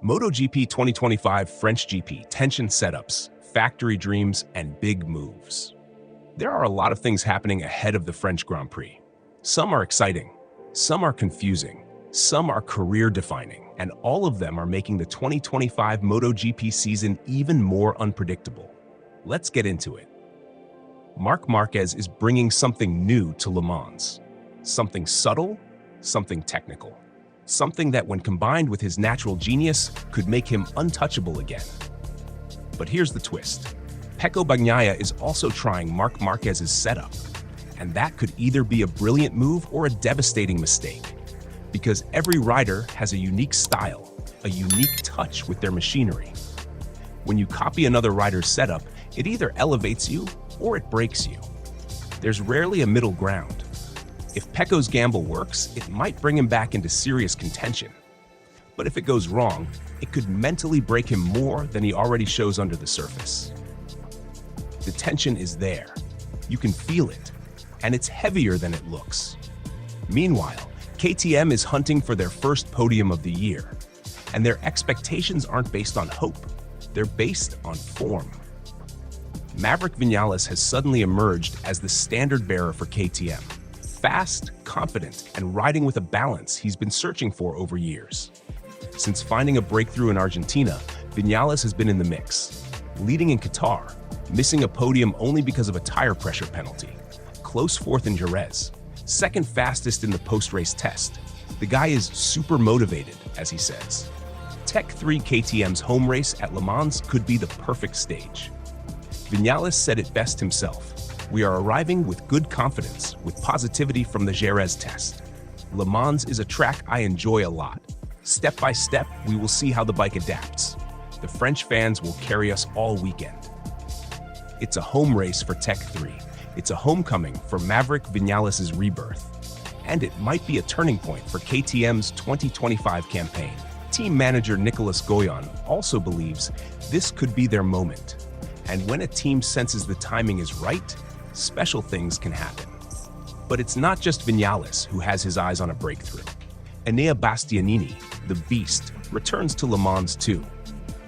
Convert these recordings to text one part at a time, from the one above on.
MotoGP 2025 French GP, tension setups, factory dreams, and big moves. There are a lot of things happening ahead of the French Grand Prix. Some are exciting, some are confusing, some are career-defining, and all of them are making the 2025 MotoGP season even more unpredictable. Let's get into it. Marc Márquez is bringing something new to Le Mans. Something subtle, something technical. Something that, when combined with his natural genius, could make him untouchable again. But here's the twist. Pecco Bagnaia is also trying Marc Márquez's setup, and that could either be a brilliant move or a devastating mistake. Because every rider has a unique style, a unique touch with their machinery. When you copy another rider's setup, it either elevates you or it breaks you. There's rarely a middle ground. If Pecco's gamble works, it might bring him back into serious contention. But if it goes wrong, it could mentally break him more than he already shows under the surface. The tension is there. You can feel it, and it's heavier than it looks. Meanwhile, KTM is hunting for their first podium of the year, and their expectations aren't based on hope, they're based on form. Maverick Viñales has suddenly emerged as the standard bearer for KTM. Fast, confident, and riding with a balance he's been searching for over years. Since finding a breakthrough in Argentina, Viñales has been in the mix, leading in Qatar, missing a podium only because of a tire pressure penalty, close fourth in Jerez, second fastest in the post-race test. The guy is super motivated, as he says. Tech 3 KTM's home race at Le Mans could be the perfect stage. Viñales said it best himself. We are arriving with good confidence, with positivity from the Jerez test. Le Mans is a track I enjoy a lot. Step by step, we will see how the bike adapts. The French fans will carry us all weekend. It's a home race for Tech 3. It's a homecoming for Maverick Viñales' rebirth. And it might be a turning point for KTM's 2025 campaign. Team manager Nicolas Goyan also believes this could be their moment. And when a team senses the timing is right, special things can happen. But it's not just Viñales who has his eyes on a breakthrough. Enea Bastianini, the Beast, returns to Le Mans too.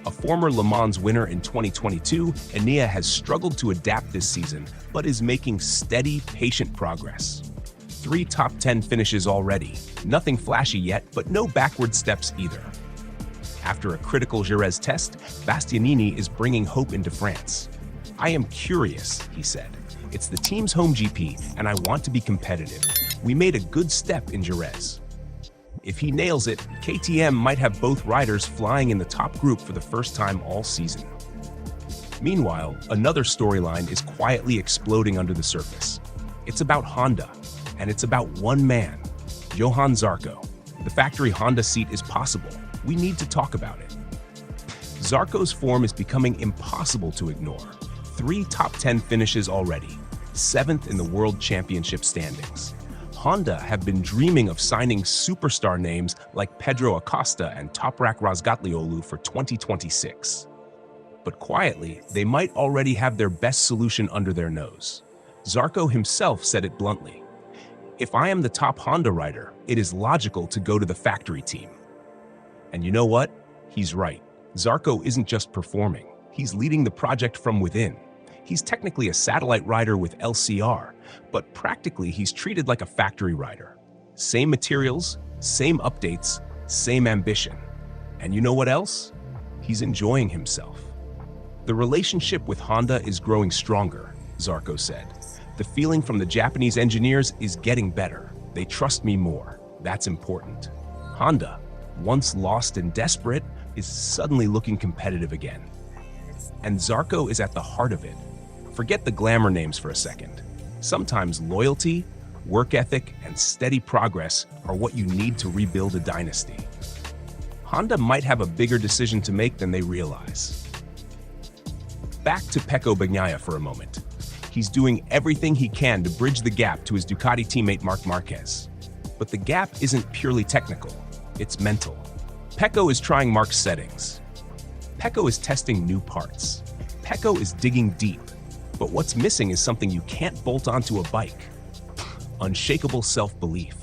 A former Le Mans winner in 2022, Enea has struggled to adapt this season, but is making steady, patient progress. 3 top 10 finishes already. Nothing flashy yet, but no backward steps either. After a critical Jerez test, Bastianini is bringing hope into France. I am curious, he said. It's the team's home GP, and I want to be competitive. We made a good step in Jerez. If he nails it, KTM might have both riders flying in the top group for the first time all season. Meanwhile, another storyline is quietly exploding under the surface. It's about Honda, and it's about one man, Johann Zarco. The factory Honda seat is possible. We need to talk about it. Zarco's form is becoming impossible to ignore. 3 top 10 finishes already, 7th in the World Championship standings. Honda have been dreaming of signing superstar names like Pedro Acosta and Toprak Razgatlioglu for 2026. But quietly, they might already have their best solution under their nose. Zarco himself said it bluntly. If I am the top Honda rider, it is logical to go to the factory team. And you know what? He's right. Zarco isn't just performing. He's leading the project from within. He's technically a satellite rider with LCR, but practically he's treated like a factory rider. Same materials, same updates, same ambition. And you know what else? He's enjoying himself. The relationship with Honda is growing stronger, Zarco said. The feeling from the Japanese engineers is getting better. They trust me more. That's important. Honda, once lost and desperate, is suddenly looking competitive again. And Zarco is at the heart of it. Forget the glamour names for a second. Sometimes loyalty, work ethic, and steady progress are what you need to rebuild a dynasty. Honda might have a bigger decision to make than they realize. Back to Pecco Bagnaia for a moment. He's doing everything he can to bridge the gap to his Ducati teammate Marc Márquez. But the gap isn't purely technical, it's mental. Pecco is trying Marc's settings. Pecco is testing new parts. Pecco is digging deep. But what's missing is something you can't bolt onto a bike. Unshakable self-belief.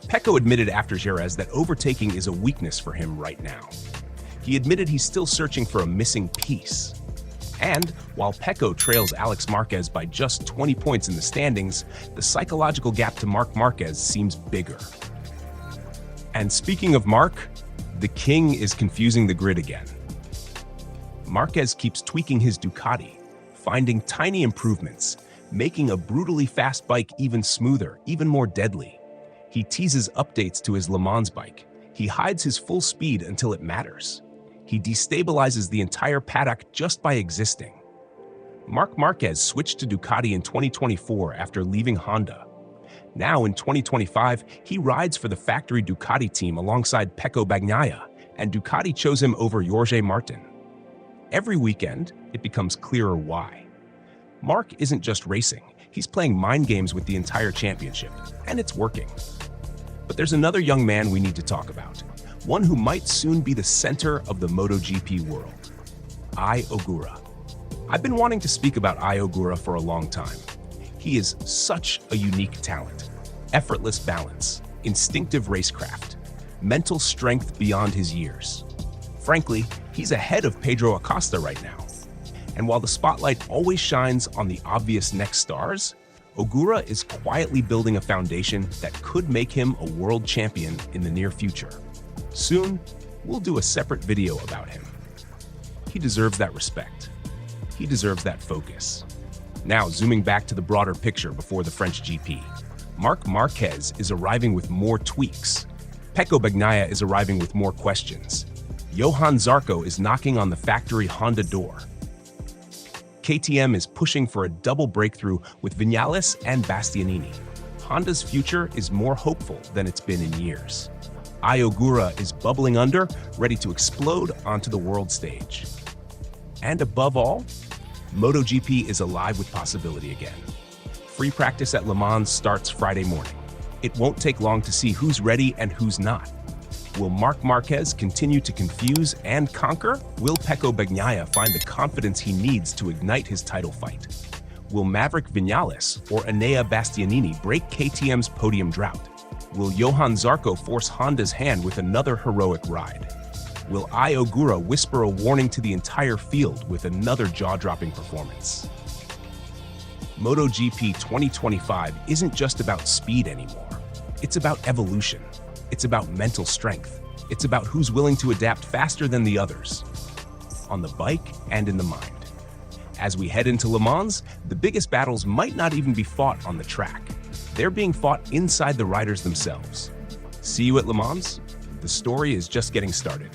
Pecco admitted after Jerez that overtaking is a weakness for him right now. He admitted he's still searching for a missing piece. And while Pecco trails Alex Marquez by just 20 points in the standings, the psychological gap to Marc Márquez seems bigger. And speaking of Marc, the king is confusing the grid again. Marquez keeps tweaking his Ducati, finding tiny improvements, making a brutally fast bike even smoother, even more deadly. He teases updates to his Le Mans bike. He hides his full speed until it matters. He destabilizes the entire paddock just by existing. Marc Márquez switched to Ducati in 2024 after leaving Honda. Now in 2025, he rides for the factory Ducati team alongside Pecco Bagnaia, and Ducati chose him over Jorge Martin. Every weekend, it becomes clearer why. Marc isn't just racing, he's playing mind games with the entire championship, and it's working. But there's another young man we need to talk about, one who might soon be the center of the MotoGP world, Ai Ogura. I've been wanting to speak about Ai Ogura for a long time. He is such a unique talent, effortless balance, instinctive racecraft, mental strength beyond his years. Frankly, he's ahead of Pedro Acosta right now. And while the spotlight always shines on the obvious next stars, Ogura is quietly building a foundation that could make him a world champion in the near future. Soon, we'll do a separate video about him. He deserves that respect. He deserves that focus. Now, zooming back to the broader picture before the French GP, Marc Márquez is arriving with more tweaks. Pecco Bagnaia is arriving with more questions. Johann Zarco is knocking on the factory Honda door. KTM is pushing for a double breakthrough with Viñales and Bastianini. Honda's future is more hopeful than it's been in years. Ai Ogura is bubbling under, ready to explode onto the world stage. And above all, MotoGP is alive with possibility again. Free practice at Le Mans starts Friday morning. It won't take long to see who's ready and who's not. Will Marc Márquez continue to confuse and conquer? Will Pecco Bagnaia find the confidence he needs to ignite his title fight? Will Maverick Viñales or Enea Bastianini break KTM's podium drought? Will Johann Zarco force Honda's hand with another heroic ride? Will Ai Ogura whisper a warning to the entire field with another jaw-dropping performance? MotoGP 2025 isn't just about speed anymore. It's about evolution. It's about mental strength. It's about who's willing to adapt faster than the others, on the bike and in the mind. As we head into Le Mans, the biggest battles might not even be fought on the track. They're being fought inside the riders themselves. See you at Le Mans? The story is just getting started.